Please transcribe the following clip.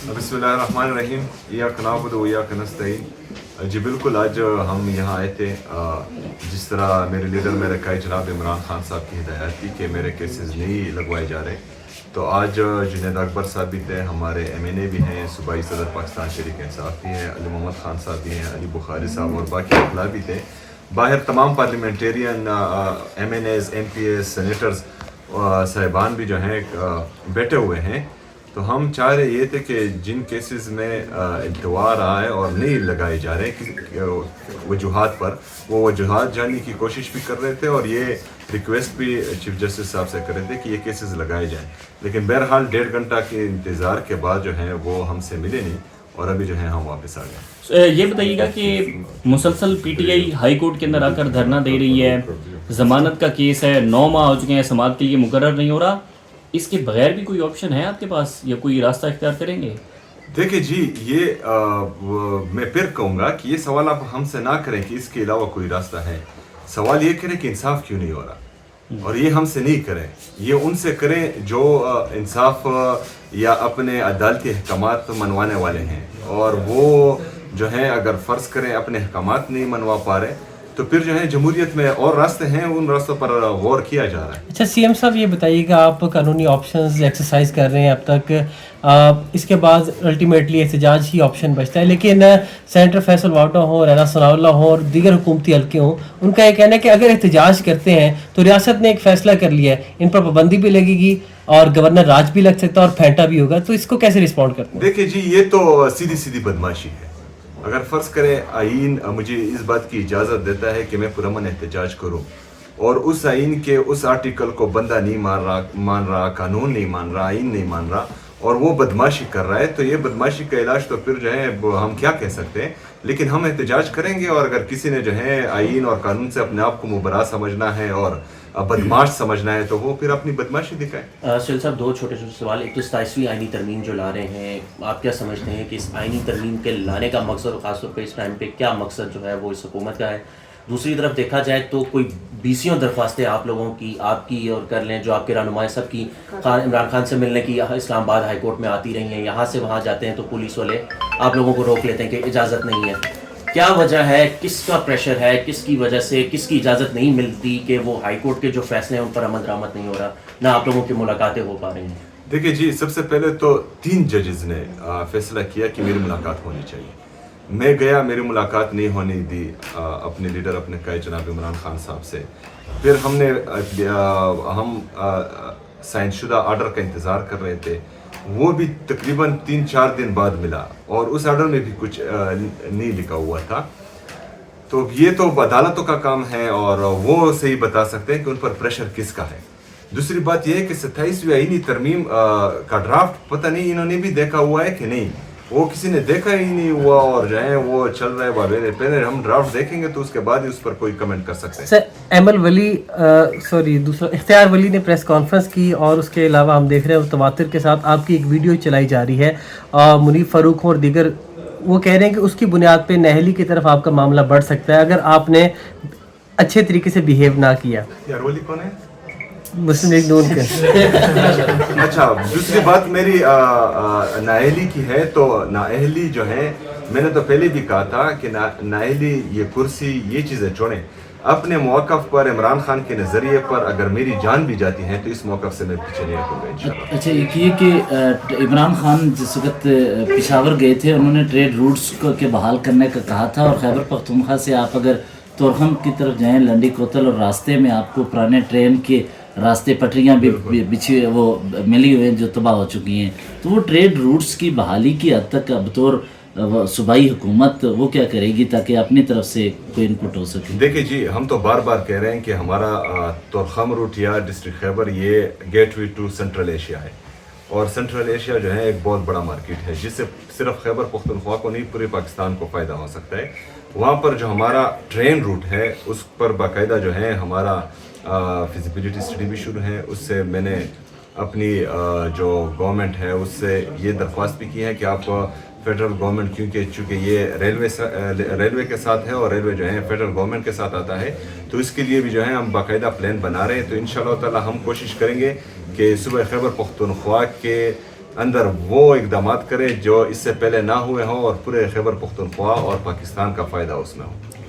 بسم اللہ الرحمن الرحیم ایاک نعبد و ایاک نستعین. جی بالکل، آج ہم یہاں آئے تھے جس طرح میرے لیڈر میرے قائد جناب عمران خان صاحب کی ہدایت تھی کہ میرے کیسز نہیں لگوائے جا رہے. تو آج جنید اکبر صاحب بھی تھے، ہمارے ایم این اے بھی ہیں، صوبائی صدر پاکستان شریک انصاف بھی ہیں، علی محمد خان صاحب بھی ہیں، علی بخاری صاحب اور باقی اخلاق بھی تھے. باہر تمام parliamentarian MNAs MPAs senators صاحبان بھی جو ہیں بیٹھے ہوئے ہیں. تو ہم چاہ رہے یہ تھے کہ جن کیسز میں التوا رہا ہے اور نہیں لگائے جا رہے وجوہات پر، وہ وجوہات جاننے کی کوشش بھی کر رہے تھے اور یہ ریکویسٹ بھی چیف جسٹس صاحب سے کر رہے تھے کہ یہ کیسز لگائے جائیں. لیکن بہرحال 1.5 گھنٹہ کے انتظار کے بعد جو ہیں وہ ہم سے ملے نہیں اور ابھی جو ہیں ہم واپس آ گئے. یہ بتائیے گا کہ مسلسل P T I high court کے اندر آ کر دھرنا دے رہی ہے، ضمانت کا کیس ہے، 9 ماہ ہو چکے ہیں، سماعت کے لیے مقرر نہیں ہو رہا، اس کے بغیر بھی کوئی آپشن ہے آپ کے پاس یا کوئی راستہ اختیار کریں گے؟ دیکھیں جی، یہ میں پھر کہوں گا کہ یہ سوال آپ ہم سے نہ کریں کہ اس کے علاوہ کوئی راستہ ہے. سوال یہ کریں کہ انصاف کیوں نہیں ہو رہا، اور یہ ہم سے نہیں کریں، یہ ان سے کریں جو انصاف یا اپنے عدالتی احکامات منوانے والے ہیں. اور وہ جو ہیں اگر فرض کریں اپنے احکامات نہیں منوا پا رہے تو پھر جو ہے جمہوریت میں اور راستے ہیں، ان راستوں پر غور کیا جا رہا ہے. اچھا سی ایم صاحب، یہ بتائیے گا آپ قانونی آپشنز ایکسرسائز کر رہے ہیں اب تک، اس کے بعد الٹیمیٹلی احتجاج ہی آپشن بچتا ہے، لیکن سینیٹر فیصل واٹا ہوں، رینا ثناء اللہ ہوں اور دیگر حکومتی حلقے ہوں، ان کا یہ کہنا ہے کہ اگر احتجاج کرتے ہیں تو ریاست نے ایک فیصلہ کر لیا ہے، ان پر پابندی بھی لگے گی اور گورنر راج بھی لگ سکتا ہے اور پھینٹا بھی ہوگا، تو اس کو کیسے رسپونڈ کرتے ہیں؟ دیکھیں جی، یہ تو سیدھی بدماشی ہے. اگر فرض کریں آئین مجھے اس بات کی اجازت دیتا ہے کہ میں پرامن احتجاج کروں اور اس آئین کے اس آرٹیکل کو بندہ نہیں مان رہا، قانون نہیں مان رہا، آئین نہیں مان رہا اور وہ بدماشی کر رہا ہے، تو یہ بدماشی کا علاج تو پھر جو ہے ہم کیا کہہ سکتے ہیں. لیکن ہم احتجاج کریں گے، اور اگر کسی نے جو ہے آئین اور قانون سے اپنے آپ کو مبرا سمجھنا ہے اور بدماش سمجھنا ہے تو وہ پھر اپنی بدماشی دکھائیں. سہیل صاحب، 2 چھوٹے سوال. ایک تو 27ویں آئینی ترمیم جو لا رہے ہیں، آپ کیا سمجھتے ہیں کہ اس آئینی ترمیم کے لانے کا مقصد اور خاص طور پہ اس ٹائم پہ کیا مقصد جو ہے وہ اس حکومت کا ہے؟ دوسری طرف دیکھا جائے تو کوئی 20 درخواستیں آپ لوگوں کی، آپ کی اور کر لیں جو آپ کے رہنمائے سب کی، عمران خان سے ملنے کی اسلام آباد ہائی کورٹ میں آتی رہی ہیں، یہاں سے وہاں جاتے ہیں تو پولیس والے آپ لوگوں کو روک لیتے ہیں کہ اجازت نہیں ہے. کیا وجہ ہے، کس کا پریشر ہے، کس کی وجہ سے، کس کی اجازت نہیں ملتی کہ وہ ہائی کورٹ کے جو فیصلے ہیں ان پر عمل درآمد نہیں ہو رہا، نہ آپ لوگوں کی ملاقاتیں ہو پا رہی ہیں؟ دیکھیں جی، سب سے پہلے تو 3 ججز نے فیصلہ کیا کہ میری ملاقات ہونی چاہیے. میں گیا، میری ملاقات نہیں ہونے دی اپنے لیڈر اپنے قائد جناب عمران خان صاحب سے. پھر ہم سائن شدہ آرڈر کا انتظار کر رہے تھے، وہ بھی تقریباً 3-4 دن بعد ملا اور اس آرڈر میں بھی کچھ نہیں لکھا ہوا تھا. تو یہ تو عدالتوں کا کام ہے اور وہ صحیح بتا سکتے ہیں کہ ان پر پریشر کس کا ہے. دوسری بات یہ ہے کہ 27ویں آئینی ترمیم کا ڈرافٹ پتہ نہیں انہوں نے بھی دیکھا ہوا ہے کہ نہیں، وہ کسی نے دیکھا ہی نہیں ہوا اور جو ہے وہ چل رہا ہے بابے. پہلے ہم ڈرافٹ دیکھیں گے تو اس کے بعد ہی اس پر کوئی کمنٹ کر سکتے ہیں. دوسرا اختیار ولی نے پریس کانفرنس کی اور اس کے علاوہ ہم دیکھ رہے ہیں تواتر کے ساتھ آپ کی ایک ویڈیو چلائی جا رہی ہے، منیف فاروق اور دیگر وہ کہہ رہے ہیں کہ اس کی بنیاد پہ نہلی کی طرف آپ کا معاملہ بڑھ سکتا ہے اگر آپ نے اچھے طریقے سے بیہیو نہ کیا. اختیار ولی کون ہے؟ مسلم لیگ نون کا. اچھا، دوسری بات میری نااہلی کی ہے. تو نااہلی جو ہے، میں نے تو پہلے بھی کہا تھا کہ نااہلی، یہ کرسی، یہ چیزیں چھوڑیں. اپنے موقف پر، عمران خان کے نظریے پر اگر میری جان بھی جاتی ہے تو اس موقف سے میں پیچھے نہیں ہٹوں گا انشاءاللہ. اچھا، ایک یہ کہ عمران خان جس وقت پشاور گئے تھے انہوں نے ٹریڈ روٹس کو کے بحال کرنے کا کہا تھا، اور خیبر پختونخوا سے آپ اگر تورخم کی طرف جائیں، لنڈی کوتل، اور راستے میں آپ کو پرانے ٹرین کے راستے پٹریاں بھی بچھی وہ ملی ہوئے ہیں جو تباہ ہو چکی ہیں، تو وہ ٹریڈ روٹس کی بحالی کی حد تک بطور صوبائی حکومت وہ کیا کرے گی تاکہ اپنی طرف سے کوئی انپٹ ہو سکے؟ دیکھیں جی، ہم تو بار بار کہہ رہے ہیں کہ ہمارا تورخم روٹ یا ڈسٹرکٹ خیبر یہ gateway to Central Asia ہے، اور سینٹرل ایشیا جو ہے ایک بہت بڑا مارکیٹ ہے جس سے صرف خیبر پختونخوا کو نہیں پورے پاکستان کو فائدہ ہو سکتا ہے. وہاں پر جو ہمارا ٹرین روٹ ہے اس پر باقاعدہ جو ہے ہمارا فیزیبلٹی اسٹڈی بھی شروع ہے. اس سے میں نے اپنی جو گورنمنٹ ہے اس سے یہ درخواست بھی کی ہے کہ آپ فیڈرل گورنمنٹ، کیونکہ چونکہ یہ ریلوے کے ساتھ ہے اور ریلوے جو ہے فیڈرل گورنمنٹ کے ساتھ آتا ہے، تو اس کے لیے بھی جو ہے ہم باقاعدہ پلان بنا رہے ہیں. تو انشاءاللہ تعالی ہم کوشش کریں گے کہ صوبہ خیبر پختونخوا کے اندر وہ اقدامات کرے جو اس سے پہلے نہ ہوئے ہوں اور پورے خیبر پختونخوا اور پاکستان کا فائدہ اس میں ہو.